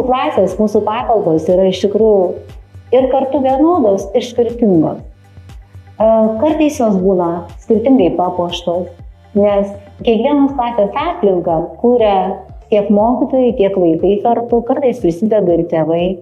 mūsų klasės, mūsų patalpos yra iš tikrųjų ir kartu vienodos, ir skirtingos. Kartais jos būna skirtingai papuoštos, nes kiekvienos klasės aplinką kūrė tiek mokytojai, tiek vaikai kartu, kartais prisideda ir tėvai,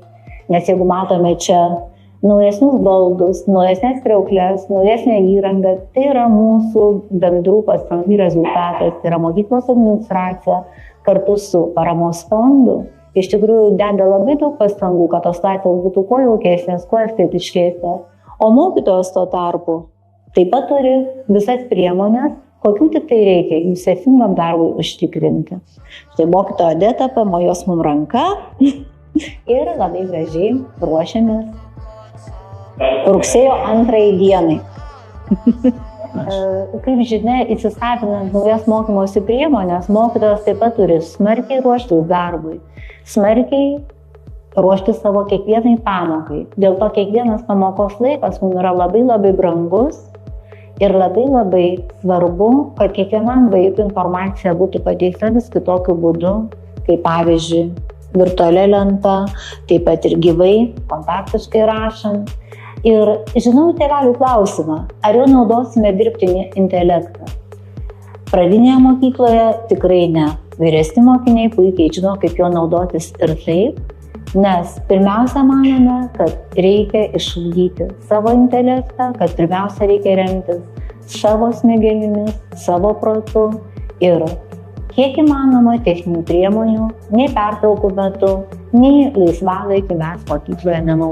nes jeigu matome čia naujesnius baldus, naujesnės kriauklės, naujesnę įrangą, tai yra mūsų bendrų pastangų rezultatas, tai yra mokyklos administracija kartu su paramos fondu. Iš tikrųjų deda labai daug pastangų, kad tos klasės būtų kuo jaukesnės, kuo estetiškesnės, o mokytojos tuo tarpu taip pat turi visas priemonės, kokių tik tai reikia jų sėkmingam darbui užtikrinti. Štai mokytoja Odeta pamojos mum ranka ir labai gražiai ruošiamės rugsėjo 2 dienai. Kaip žinia, įsisavinant naujas mokymosi priemonės, mokytojas taip pat turi smarkiai ruoštis darbui, smarkiai ruošti savo kiekvienai pamokai. Dėl to kiekvienas pamokos laikas mums yra labai labai brangus ir labai labai svarbu, kad kiekvienam vaikui informacija būtų pateikta vis kitokiu būdu, kaip pavyzdžiui virtualia lenta, taip pat ir gyvai, kontaktiškai rašant. Ir žinau tėvelių klausimą, ar jau naudosime dirbtinį intelektą. Pradinėje mokykloje tikrai ne. Vyresni mokiniai puikiai žino, kaip jo naudotis ir taip, nes pirmiausia manome, kad reikia išugdyti savo intelektą, kad pirmiausia reikia remtis savo smegenimis, savo protu ir kiek įmanoma techninių priemonių, nei pertraukų metu, nei laisvalaikiu mes mokykloje nenaudojame.